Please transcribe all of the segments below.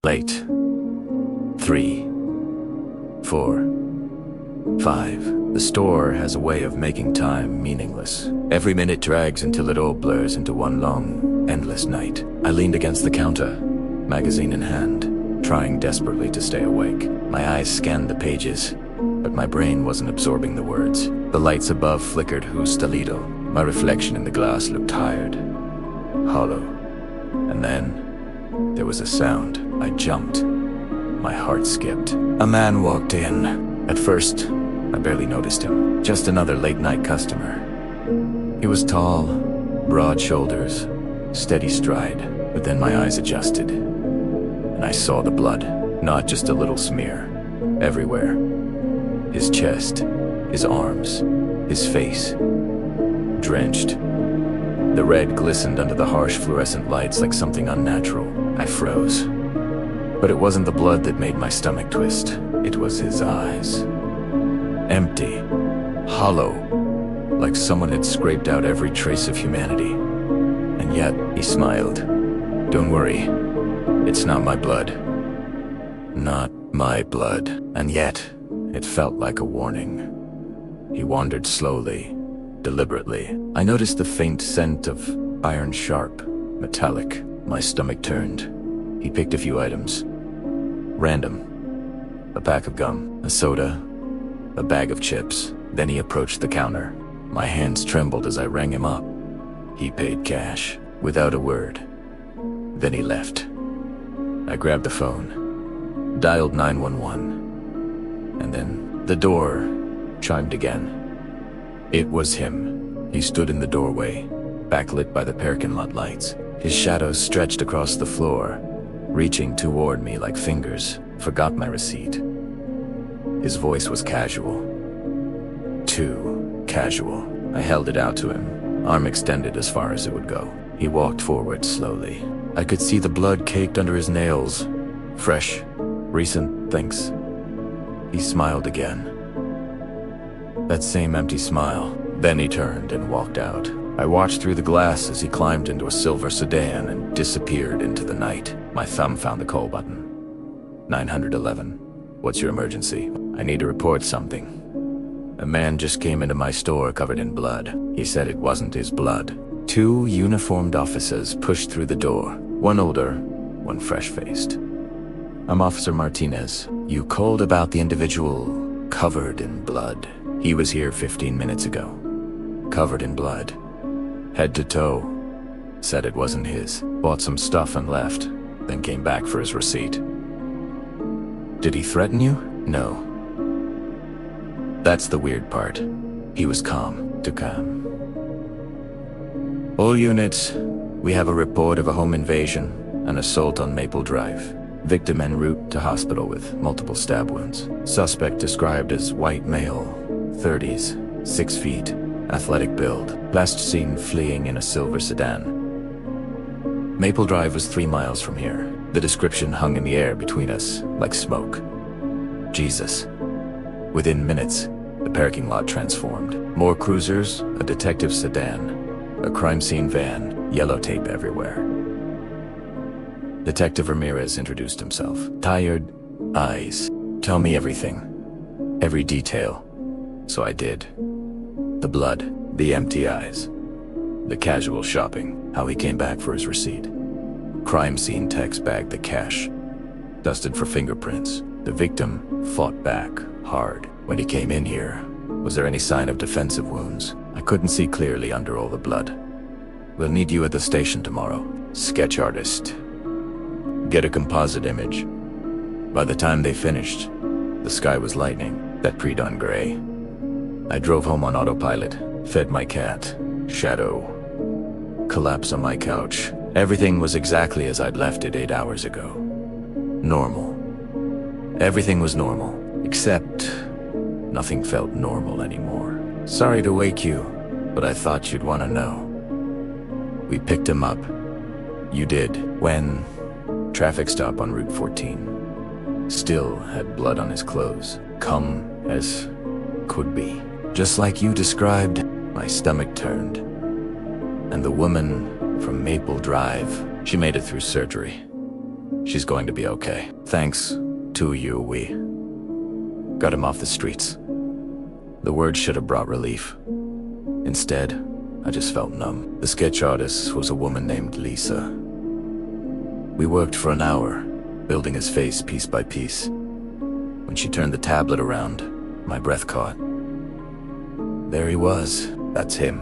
Late. 3, 4, 5. The store has a way of making time meaningless. Every minute drags until it all blurs into one long, endless night. I leaned against the counter, magazine in hand, trying desperately to stay awake. My eyes scanned the pages, but my brain wasn't absorbing the words. The lights above flickered justito. My reflection in the glass looked tired, hollow. And then, there was a sound. I jumped. My heart skipped. A man walked in. At first, I barely noticed him. Just another late-night customer. He was tall, broad shoulders, steady stride, but then my eyes adjusted, and I saw the blood. Not just a little smear. Everywhere. His chest, his arms, his face. Drenched. The red glistened under the harsh fluorescent lights like something unnatural. I froze. But it wasn't the blood that made my stomach twist. It was his eyes. Empty. Hollow. Like someone had scraped out every trace of humanity. And yet, he smiled. Don't worry. It's not my blood. Not my blood. And yet, it felt like a warning. He wandered slowly, deliberately. I noticed the faint scent of iron sharp, metallic. My stomach turned. He picked a few items. Random. A pack of gum, a soda, a bag of chips. Then he approached the counter. My hands trembled as I rang him up. He paid cash, without a word. Then he left. I grabbed the phone, dialed 911, and then the door chimed again. It was him. He stood in the doorway, backlit by the parking lot lights. His shadows stretched across the floor, reaching toward me like fingers. Forgot my receipt. His voice was casual. Too casual. I held it out to him, arm extended as far as it would go. He walked forward slowly. I could see the blood caked under his nails. Fresh, recent, thanks. He smiled again. That same empty smile. Then he turned and walked out. I watched through the glass as he climbed into a silver sedan and disappeared into the night. My thumb found the call button. 911. What's your emergency? I need to report something. A man just came into my store covered in blood. He said it wasn't his blood. 2 uniformed officers pushed through the door. One older, one fresh-faced. I'm Officer Martinez. You called about the individual covered in blood. He was here 15 minutes ago. Covered in blood. Head to toe. Said it wasn't his. Bought some stuff and left. Then came back for his receipt. Did he threaten you? No. That's the weird part. He was calm. Too calm. All units, we have a report of a home invasion, an assault on Maple Drive. Victim en route to hospital with multiple stab wounds. Suspect described as white male, 30s, 6 feet, athletic build. Last seen fleeing in a silver sedan. Maple Drive was 3 miles from here. The description hung in the air between us, like smoke. Jesus. Within minutes, the parking lot transformed. More cruisers, a detective sedan, a crime scene van, yellow tape everywhere. Detective Ramirez introduced himself. Tired eyes. Tell me everything. Every detail. So I did. The blood, the empty eyes, the casual shopping, how he came back for his receipt. Crime scene techs bagged the cash, dusted for fingerprints. The victim fought back hard. When he came in here, was there any sign of defensive wounds? I couldn't see clearly under all the blood. We'll need you at the station tomorrow. Sketch artist. Get a composite image. By the time they finished, the sky was lightning, that pre-dawn gray. I drove home on autopilot, fed my cat, Shadow. Collapsed on my couch. Everything was exactly as I'd left it 8 hours ago. Normal. Everything was normal, except nothing felt normal anymore. Sorry to wake you, but I thought you'd want to know. We picked him up. You did. When? Traffic stop on Route 14. Still had blood on his clothes. Come as could be. Just like you described, my stomach turned. And the woman from Maple Drive, she made it through surgery. She's going to be okay. Thanks to you, we got him off the streets. The word should have brought relief. Instead, I just felt numb. The sketch artist was a woman named Lisa. We worked for an hour, building his face piece by piece. When she turned the tablet around, my breath caught. There he was. That's him.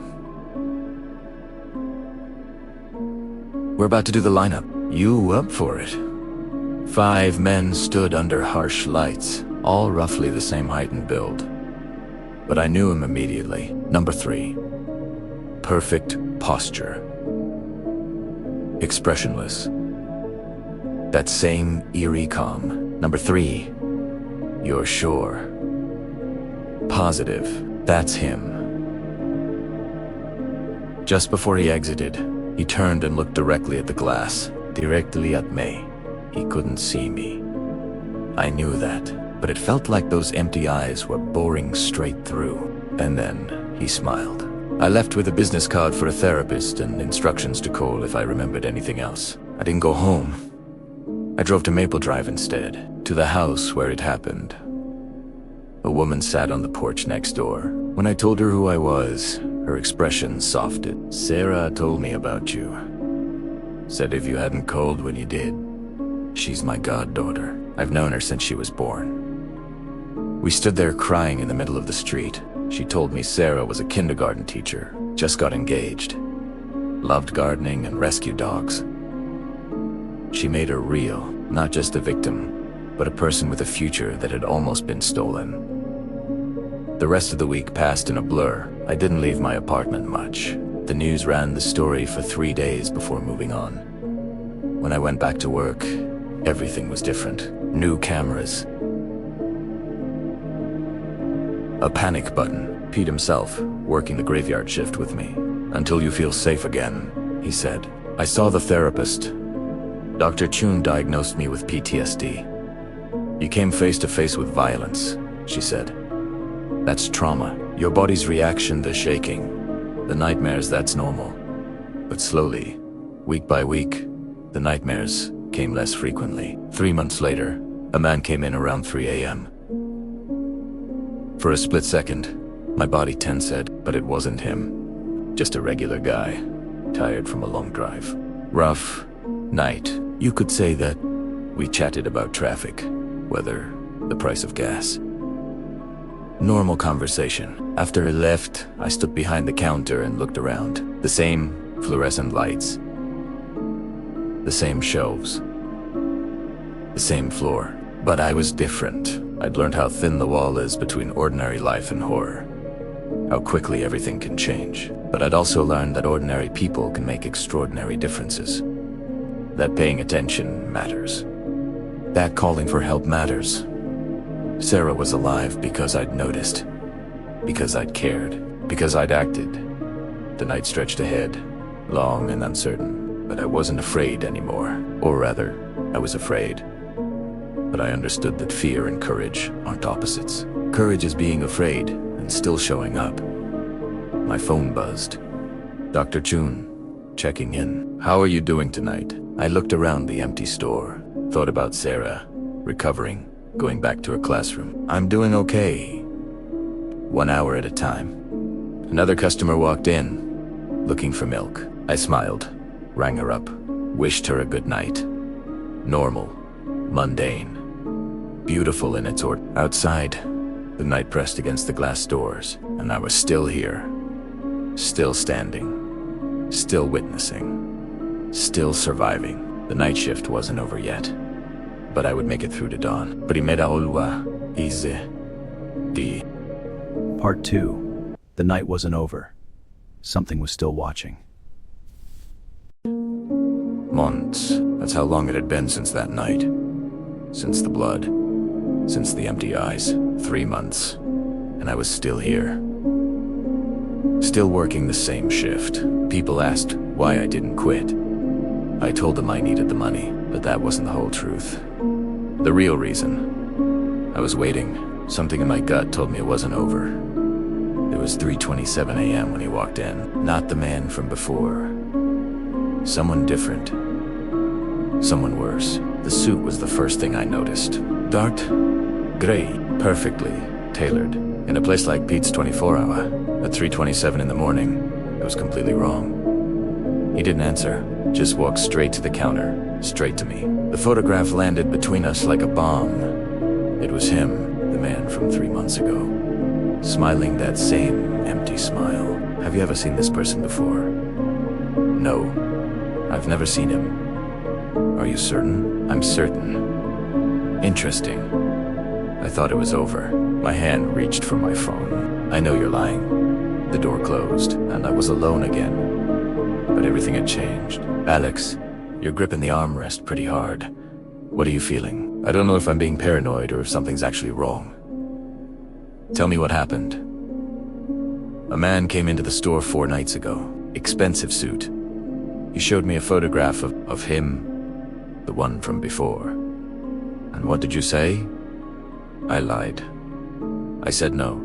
We're about to do the lineup. You up for it? 5 men stood under harsh lights, all roughly the same height and build. But I knew him immediately. Number 3. Perfect posture. Expressionless. That same eerie calm. Number 3. You're sure. Positive. That's him. Just before he exited, he turned and looked directly at the glass. Directly at me. He couldn't see me. I knew that, but it felt like those empty eyes were boring straight through. And then he smiled. I left with a business card for a therapist and instructions to call if I remembered anything else. I didn't go home. I drove to Maple Drive instead, to the house where it happened. A woman sat on the porch next door. When I told her who I was, her expression softened. Sarah told me about you. Said if you hadn't called when you did. She's my goddaughter. I've known her since she was born. We stood there crying in the middle of the street. She told me Sarah was a kindergarten teacher, just got engaged, loved gardening and rescue dogs. She made her real, not just a victim, but a person with a future that had almost been stolen. The rest of the week passed in a blur. I didn't leave my apartment much. The news ran the story for 3 days before moving on. When I went back to work, everything was different. New cameras. A panic button. Pete himself, working the graveyard shift with me. Until you feel safe again, he said. I saw the therapist. Dr. Chun diagnosed me with PTSD. You came face to face with violence, she said. That's trauma. Your body's reaction to shaking. The nightmares, that's normal. But slowly, week by week, the nightmares came less frequently. 3 months later, a man came in around 3 a.m. For a split second, my body tensed, but it wasn't him. Just a regular guy, tired from a long drive. Rough night. You could say that we chatted about traffic, weather, the price of gas. Normal conversation. After he left, I stood behind the counter and looked around. The same fluorescent lights. The same shelves. The same floor. But I was different. I'd learned how thin the wall is between ordinary life and horror. How quickly everything can change. But I'd also learned that ordinary people can make extraordinary differences. That paying attention matters. That calling for help matters. Sarah was alive because I'd noticed. Because I'd cared. Because I'd acted. The night stretched ahead, long and uncertain. But I wasn't afraid anymore. Or rather, I was afraid. But I understood that fear and courage aren't opposites. Courage is being afraid and still showing up. My phone buzzed. Dr. Chun, checking in. How are you doing tonight? I looked around the empty store, thought about Sarah, recovering, going back to her classroom. I'm doing okay. 1 hour at a time. Another customer walked in, looking for milk. I smiled, rang her up, wished her a good night. Normal, mundane, beautiful in its order. Outside, the night pressed against the glass doors, and I was still here, still standing, still witnessing, still surviving. The night shift wasn't over yet, but I would make it through to dawn. Primera olwa, easy, di. Part 2. The night wasn't over. Something was still watching. Months. That's how long it had been since that night. Since the blood. Since the empty eyes. 3 months. And I was still here. Still working the same shift. People asked why I didn't quit. I told them I needed the money, but that wasn't the whole truth. The real reason. I was waiting. Something in my gut told me it wasn't over. It was 3:27 a.m. when he walked in. Not the man from before. Someone different. Someone worse. The suit was the first thing I noticed. Dark, gray, perfectly tailored. In a place like Pete's 24-hour, at 3:27 in the morning, it was completely wrong. He didn't answer, just walked straight to the counter, straight to me. The photograph landed between us like a bomb. It was him, the man from 3 months ago, smiling that same empty smile. Have you ever seen this person before? No, I've never seen him. Are you certain? I'm certain. Interesting. I thought it was over. My hand reached for my phone. I know you're lying. The door closed, and I was alone again. But everything had changed. Alex, you're gripping the armrest pretty hard. What are you feeling? I don't know if I'm being paranoid or if something's actually wrong. Tell me what happened. A man came into the store 4 nights ago. Expensive suit. He showed me a photograph of him, the one from before. And what did you say? I lied. I said no.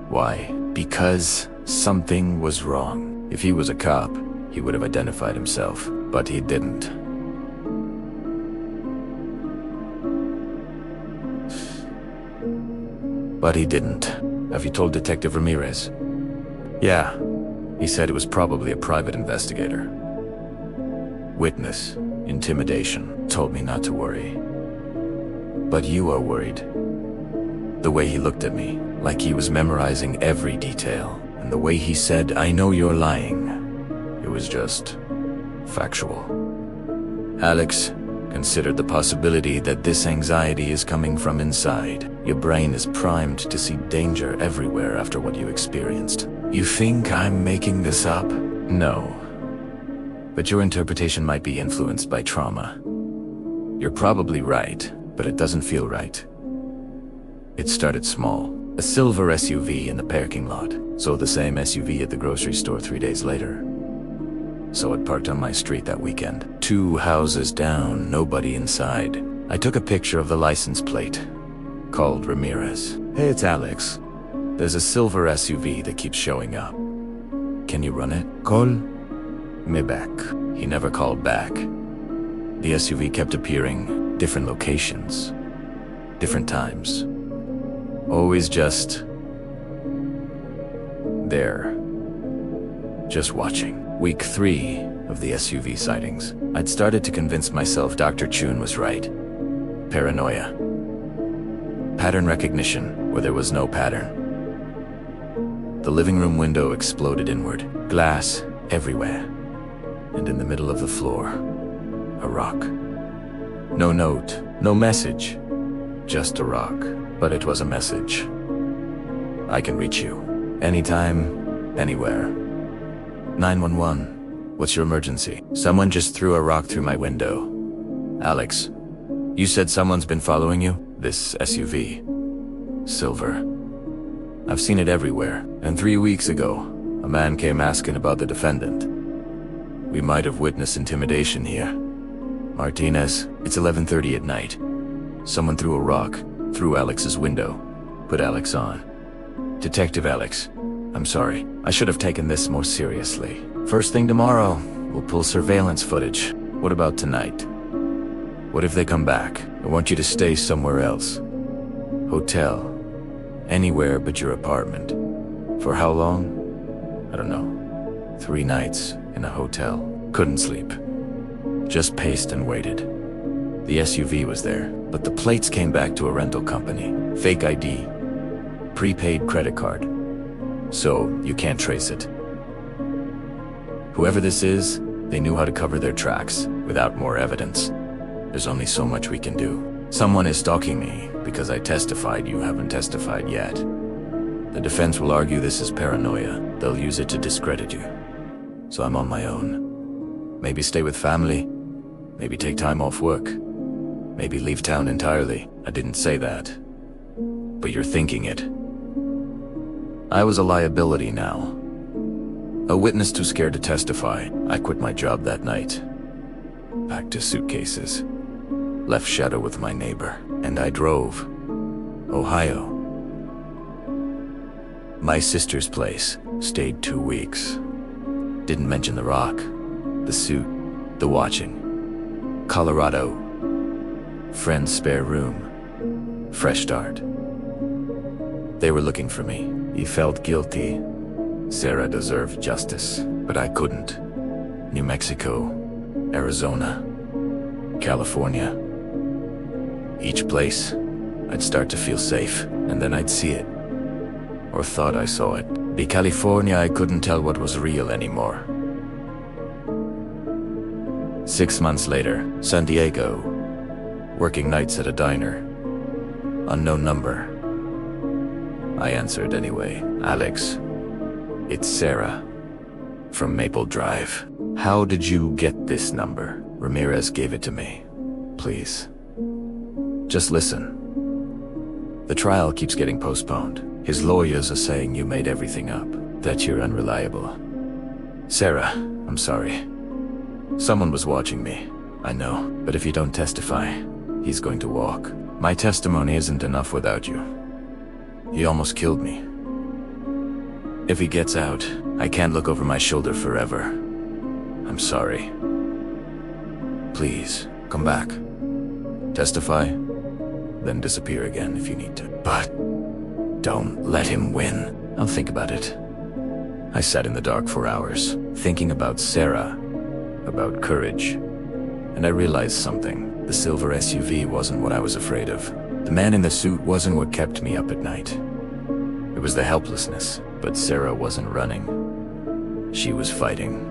Why? Because something was wrong. If he was a cop, he would have identified himself, but he didn't. Have you told Detective Ramirez? Yeah. He said it was probably a private investigator. Witness, intimidation, told me not to worry. But you are worried. The way he looked at me, like he was memorizing every detail, and the way he said, "I know you're lying." It was just factual. Alex, consider the possibility that this anxiety is coming from inside. Your brain is primed to see danger everywhere after what you experienced. You think I'm making this up? No. But your interpretation might be influenced by trauma. You're probably right, but it doesn't feel right. It started small. A silver SUV in the parking lot. So the same SUV at the grocery store 3 days later. So it parked on my street that weekend. 2 houses down, nobody inside. I took a picture of the license plate. Called Ramirez. Hey, it's Alex. There's a silver SUV that keeps showing up. Can you run it? Call me back. He never called back. The SUV kept appearing, different locations, different times. Always just there. Just watching. Week 3 of the SUV sightings. I'd started to convince myself Dr. Chun was right. Paranoia. Pattern recognition where there was no pattern. The living room window exploded inward. Glass everywhere. And in the middle of the floor, a rock. No note, no message. Just a rock. But it was a message. I can reach you. Anytime, anywhere. 911. What's your emergency? Someone just threw a rock through my window. Alex, you said someone's been following you? This SUV. Silver. I've seen it everywhere. And 3 weeks ago, a man came asking about the defendant. We might have witnessed intimidation here. Martinez, it's 11:30 at night. Someone threw a rock through Alex's window. Put Alex on. Detective Alex, I'm sorry. I should have taken this more seriously. First thing tomorrow, we'll pull surveillance footage. What about tonight? What if they come back? I want you to stay somewhere else. Hotel. Anywhere but your apartment. For how long? I don't know. 3 nights in a hotel. Couldn't sleep. Just paced and waited. The SUV was there, but the plates came back to a rental company. Fake ID. Prepaid credit card. So you can't trace it. Whoever this is, they knew how to cover their tracks without more evidence. There's only so much we can do. Someone is stalking me because I testified you haven't testified yet. The defense will argue this is paranoia. They'll use it to discredit you. So I'm on my own. Maybe stay with family. Maybe take time off work. Maybe leave town entirely. I didn't say that. But you're thinking it. I was a liability now. A witness too scared to testify. I quit my job that night. Packed his suitcases. Left Shadow with my neighbor. And I drove. Ohio. My sister's place. Stayed 2 weeks. Didn't mention the rock. The suit. The watching. Colorado. Friend's spare room. Fresh start. They were looking for me. He felt guilty. Sarah deserved justice, but I couldn't. New Mexico, Arizona, California. Each place, I'd start to feel safe, and then I'd see it. Or thought I saw it. Be California, I couldn't tell what was real anymore. 6 months later, San Diego. Working nights at a diner. Unknown number. I answered anyway. Alex, it's Sarah. From Maple Drive. How did you get this number? Ramirez gave it to me. Please. Just listen. The trial keeps getting postponed. His lawyers are saying you made everything up, that you're unreliable. Sarah, I'm sorry. Someone was watching me. I know, but if you don't testify, he's going to walk. My testimony isn't enough without you. He almost killed me. If he gets out, I can't look over my shoulder forever. I'm sorry. Please, come back. Testify, then disappear again if you need to. But don't let him win. I'll think about it. I sat in the dark for hours, thinking about Sarah, about courage. And I realized something. The silver SUV wasn't what I was afraid of. The man in the suit wasn't what kept me up at night. It was the helplessness. But Sarah wasn't running. She was fighting.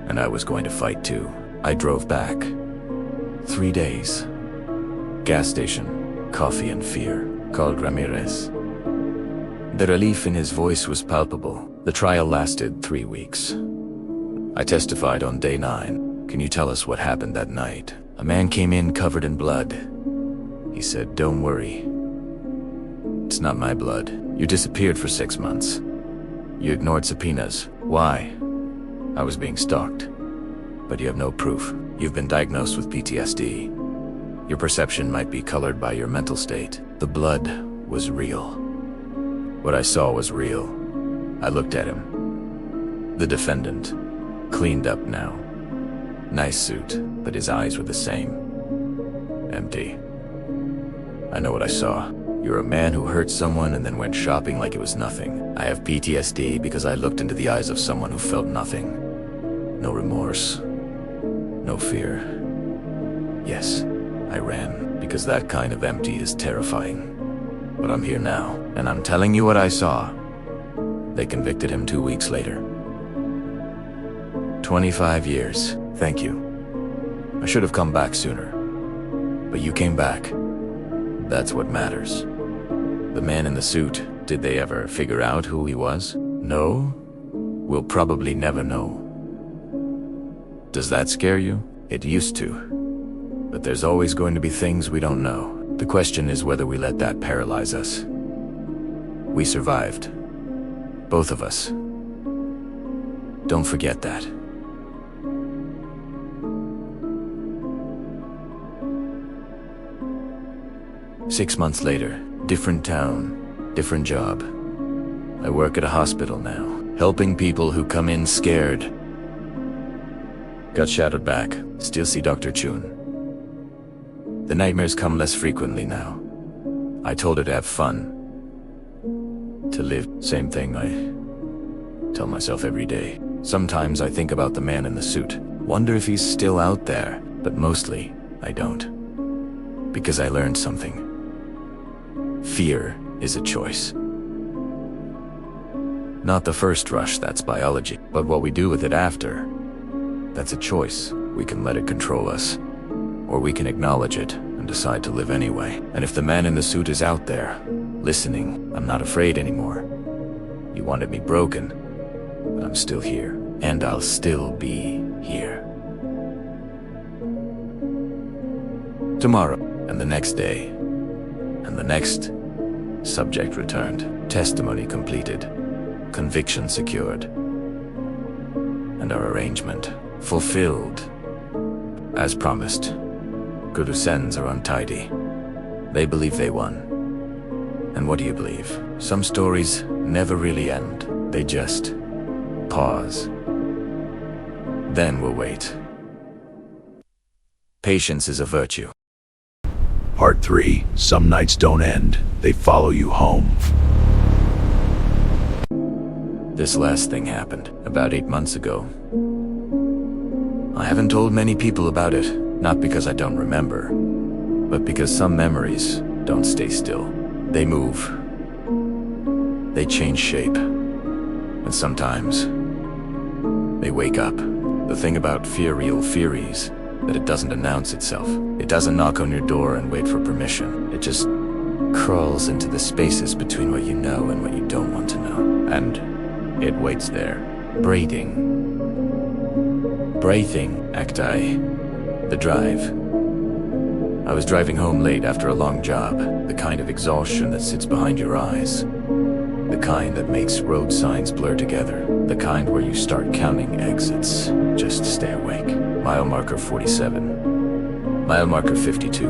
And I was going to fight too. I drove back. 3 days. Gas station, coffee and fear. Called Ramirez. The relief in his voice was palpable. The trial lasted 3 weeks. I testified on day 9. Can you tell us what happened that night? A man came in covered in blood. He said, don't worry. It's not my blood. You disappeared for 6 months. You ignored subpoenas. Why? I was being stalked. But you have no proof. You've been diagnosed with PTSD. Your perception might be colored by your mental state. The blood was real. What I saw was real. I looked at him. The defendant. Cleaned up now. Nice suit, but his eyes were the same. Empty. I know what I saw. You're a man who hurt someone and then went shopping like it was nothing. I have PTSD because I looked into the eyes of someone who felt nothing. No remorse. No fear. Yes, I ran because that kind of empty is terrifying. But I'm here now, and I'm telling you what I saw. They convicted him 2 weeks later. 25 years. Thank you. I should have come back sooner. But you came back. That's what matters. The man in the suit, did they ever figure out who he was? No? We'll probably never know. Does that scare you? It used to. But there's always going to be things we don't know. The question is whether we let that paralyze us. We survived. Both of us. Don't forget that. Six months later, different town, different job. I work at a hospital now, helping people who come in scared. Got shadowed back, still see Dr. Chun. The nightmares come less frequently now. I told her to have fun. To live, same thing I tell myself every day. Sometimes I think about the man in the suit, wonder if he's still out there, but mostly I don't. Because I learned something. Fear is a choice. Not the first rush, that's biology, but what we do with it after, that's a choice. We can let it control us, or we can acknowledge it and decide to live anyway. And if the man in the suit is out there, listening, I'm not afraid anymore. You wanted me broken, but I'm still here, and I'll still be here. Tomorrow, and the next day, and the next. Subject returned, testimony completed, conviction secured, and our arrangement fulfilled. As promised, Gurusens are untidy. They believe they won. And what do you believe? Some stories never really end. They just pause. Then we'll wait. Patience is a virtue. Part 3. Some nights don't end, they follow you home. This last thing happened about 8 months ago. I haven't told many people about it, not because I don't remember, but because some memories don't stay still. They move. They change shape. And sometimes they wake up. The thing about fear-real theories, that it doesn't announce itself. It doesn't knock on your door and wait for permission. It just crawls into the spaces between what you know and what you don't want to know. And it waits there, breathing, acti, the drive. I was driving home late after a long job, the kind of exhaustion that sits behind your eyes. The kind that makes road signs blur together. The kind where you start counting exits. Just stay awake. Mile marker 47. Mile marker 52.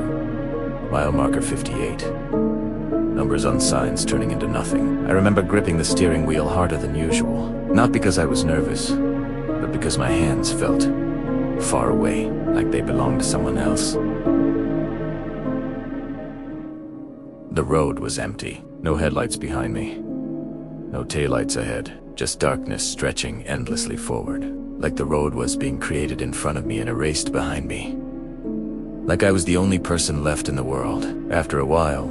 Mile marker 58. Numbers on signs turning into nothing. I remember gripping the steering wheel harder than usual. Not because I was nervous, but because my hands felt far away, like they belonged to someone else. The road was empty. No headlights behind me. No taillights ahead, just darkness stretching endlessly forward. Like the road was being created in front of me and erased behind me. Like I was the only person left in the world. After a while,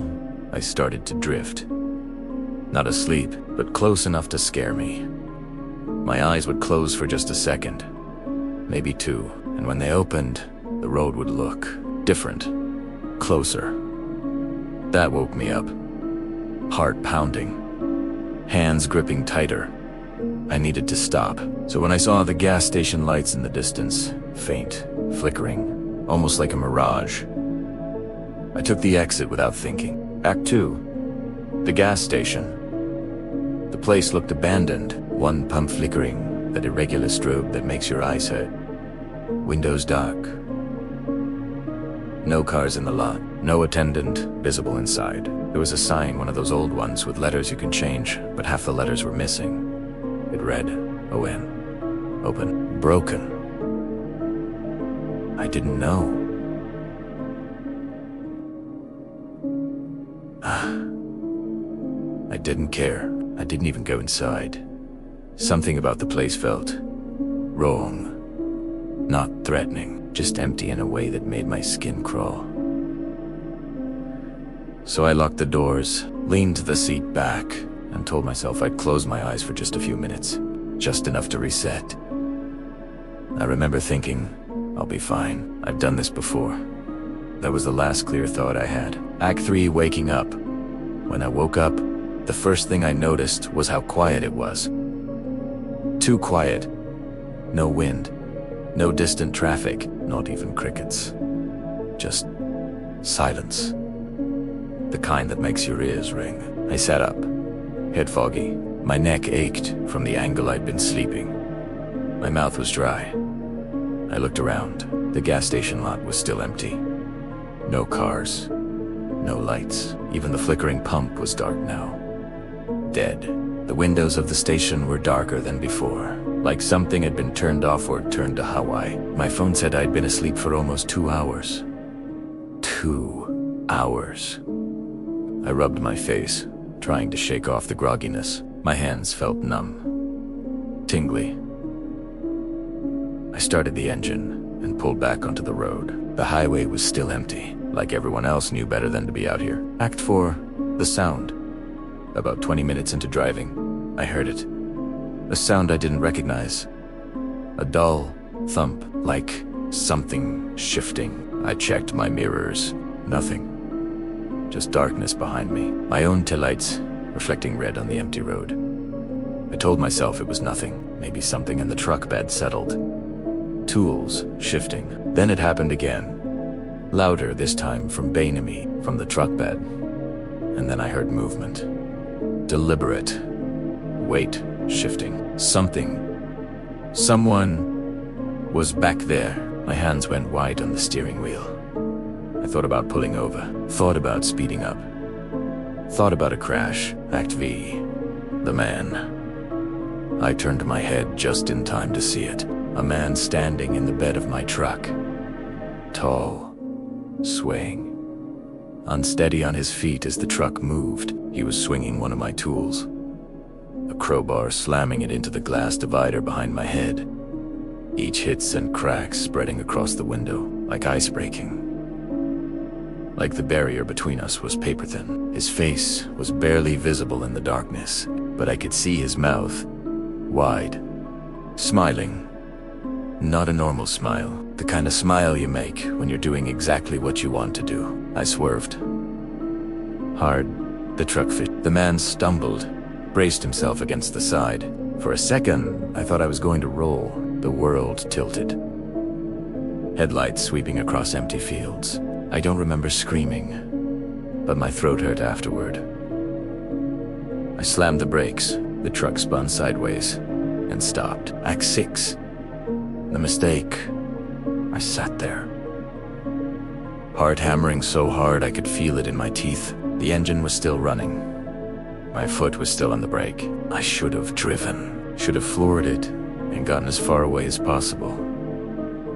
I started to drift. Not asleep, but close enough to scare me. My eyes would close for just a second, maybe two, and when they opened, the road would look different, closer. That woke me up, heart pounding. Hands gripping tighter. I needed to stop. So when I saw the gas station lights in the distance, faint, flickering, almost like a mirage, I took the exit without thinking. Act 2. The gas station. The place looked abandoned, one pump flickering, that irregular strobe that makes your eyes hurt. Windows dark. No cars in the lot, no attendant visible inside. There was a sign, one of those old ones with letters you can change, but half the letters were missing. It read, O-N, open, broken. I didn't know. I didn't care. I didn't even go inside. Something about the place felt wrong. Not threatening, just empty in a way that made my skin crawl. So I locked the doors, leaned the seat back, and told myself I'd close my eyes for just a few minutes, just enough to reset. I remember thinking, I'll be fine. I've done this before. That was the last clear thought I had. Act 3, waking up. When I woke up, the first thing I noticed was how quiet it was. Too quiet. No wind. No distant traffic, not even crickets. Just silence. The kind that makes your ears ring. I sat up, head foggy. My neck ached from the angle I'd been sleeping. My mouth was dry. I looked around. The gas station lot was still empty. No cars, no lights. Even the flickering pump was dark now. Dead. The windows of the station were darker than before, like something had been turned off or turned to Hawaii. My phone said I'd been asleep for almost 2 hours. 2 hours. I rubbed my face, trying to shake off the grogginess. My hands felt numb, tingly. I started the engine and pulled back onto the road. The highway was still empty, like everyone else knew better than to be out here. Act 4, the sound. About 20 minutes into driving, I heard it. A sound I didn't recognize. A dull thump, like something shifting. I checked my mirrors. Nothing. Just darkness behind me. My own taillights reflecting red on the empty road. I told myself it was nothing. Maybe something in the truck bed settled. Tools shifting. Then it happened again. Louder this time from Bainamy, from the truck bed. And then I heard movement. Deliberate. Weight shifting. Something. Someone was back there. My hands went wide on the steering wheel. I thought about pulling over. Thought about speeding up. Thought about a crash. Act V. The man. I turned my head just in time to see it. A man standing in the bed of my truck. Tall. Swaying. unsteady on his feet as the truck moved. He was swinging one of my tools, a crowbar, slamming it into the glass divider behind my head. Each hit sent cracks spreading across the window, like ice breaking. Like the barrier between us was paper thin. His face was barely visible in the darkness, but I could see his mouth, wide, smiling. Not a normal smile, the kind of smile you make when you're doing exactly what you want to do. I swerved. Hard, the truck fit. The man stumbled, braced himself against the side. For a second, I thought I was going to roll. The world tilted. Headlights sweeping across empty fields. I don't remember screaming, but my throat hurt afterward. I slammed the brakes. The truck spun sideways and stopped. Act 6. The mistake. I sat there. Heart hammering so hard I could feel it in my teeth. The engine was still running. My foot was still on the brake. I should have driven. Should have floored it and gotten as far away as possible.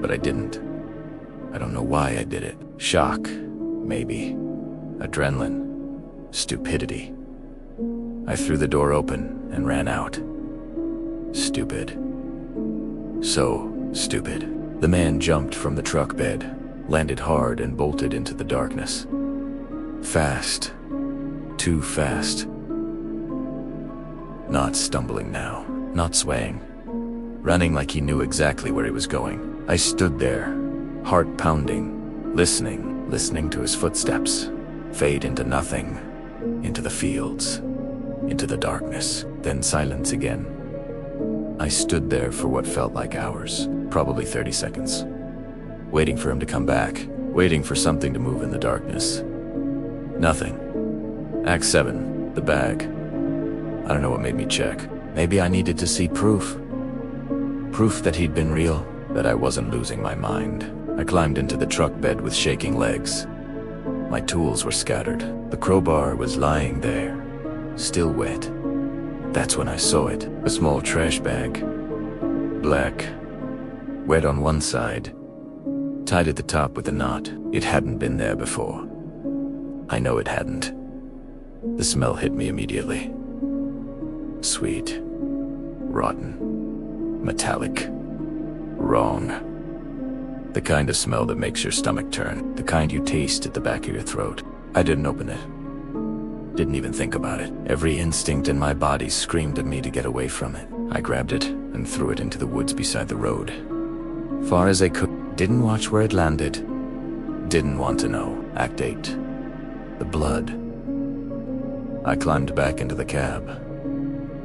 But I didn't. I don't know why I did it. Shock, maybe. Adrenaline. Stupidity. I threw the door open and ran out. Stupid. So stupid. The man jumped from the truck bed, landed hard and bolted into the darkness. Fast. Too fast. Not stumbling now. Not swaying. Running like he knew exactly where he was going. I stood there, heart pounding, listening to his footsteps fade into nothing, into the fields, into the darkness, then silence again. I stood there for what felt like hours, probably 30 seconds, waiting for him to come back, waiting for something to move in the darkness. Nothing. Act 7, the bag. I don't know what made me check. Maybe I needed to see proof. Proof that he'd been real, that I wasn't losing my mind. I climbed into the truck bed with shaking legs. My tools were scattered. The crowbar was lying there, still wet. That's when I saw it. A small trash bag. Black. Wet on one side. Tied at the top with a knot. It hadn't been there before. I know it hadn't. The smell hit me immediately. Sweet. Rotten. Metallic. Wrong. The kind of smell that makes your stomach turn. The kind you taste at the back of your throat. I didn't open it. Didn't even think about it. Every instinct in my body screamed at me to get away from it. I grabbed it and threw it into the woods beside the road. Far as I could. Didn't watch where it landed. Didn't want to know. Act 8. The blood. I climbed back into the cab.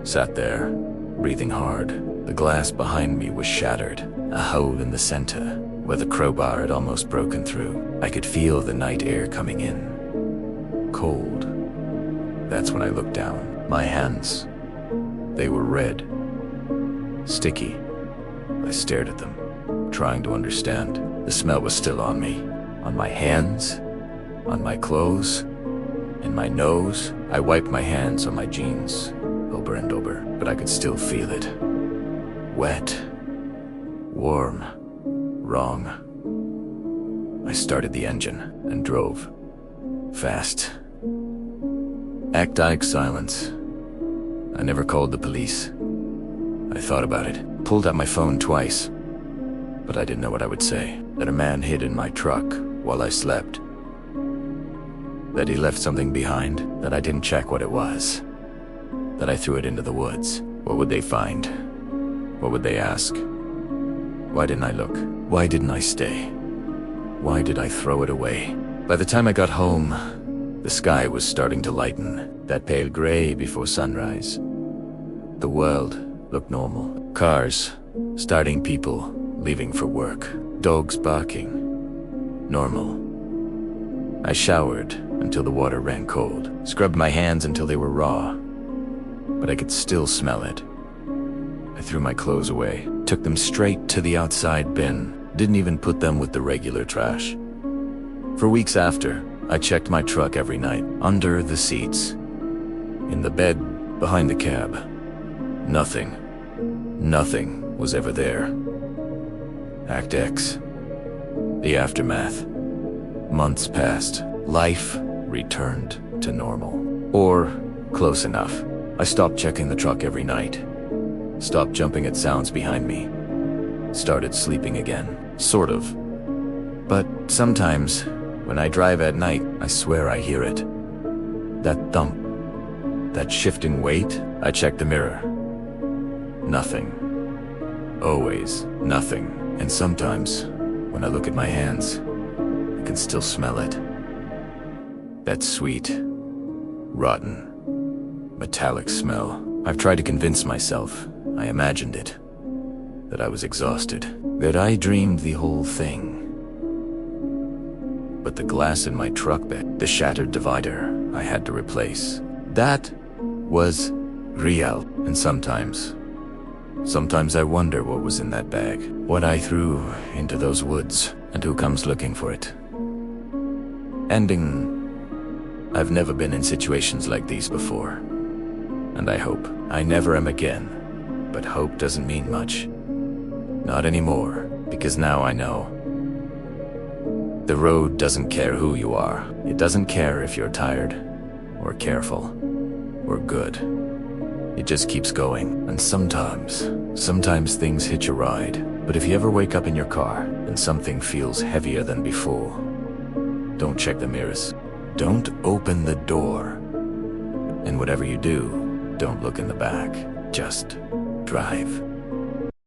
Sat there, breathing hard. The glass behind me was shattered. A hole in the center, where the crowbar had almost broken through. I could feel the night air coming in. Cold. That's when I looked down. My hands. They were red. Sticky. I stared at them, trying to understand. The smell was still on me. On my hands. On my clothes. In my nose. I wiped my hands on my jeans, over and over, but I could still feel it. Wet. Warm. Wrong. I started the engine and drove. Fast. Act silence. I never called the police. I thought about it. Pulled out my phone twice. But I didn't know what I would say. That a man hid in my truck while I slept. That he left something behind. That I didn't check what it was. That I threw it into the woods. What would they find? What would they ask? Why didn't I look? Why didn't I stay? Why did I throw it away? By the time I got home, the sky was starting to lighten, that pale gray before sunrise. The world looked normal. Cars, starting people, leaving for work. Dogs barking. Normal. I showered until the water ran cold. Scrubbed my hands until they were raw. But I could still smell it. I threw my clothes away, took them straight to the outside bin, didn't even put them with the regular trash. For weeks after, I checked my truck every night, under the seats, in the bed, behind the cab. Nothing was ever there. Act X. The aftermath. Months passed. Life returned to normal. Or close enough. I stopped checking the truck every night. Stopped jumping at sounds behind me. Started sleeping again. Sort of. But sometimes, when I drive at night, I swear I hear it. That thump. That shifting weight. I check the mirror. Nothing. Always nothing. And sometimes, when I look at my hands, I can still smell it. That sweet, rotten, metallic smell. I've tried to convince myself, I imagined it, that I was exhausted, that I dreamed the whole thing. But the glass in my truck bed, the shattered divider I had to replace, that was real. And sometimes I wonder what was in that bag, what I threw into those woods, and who comes looking for it. Ending. I've never been in situations like these before, and I hope I never am again. But hope doesn't mean much. Not anymore, because now I know. The road doesn't care who you are. It doesn't care if you're tired, or careful, or good. It just keeps going. And sometimes things hitch a ride. But if you ever wake up in your car and something feels heavier than before, don't check the mirrors. Don't open the door. And whatever you do, don't look in the back. Just drive.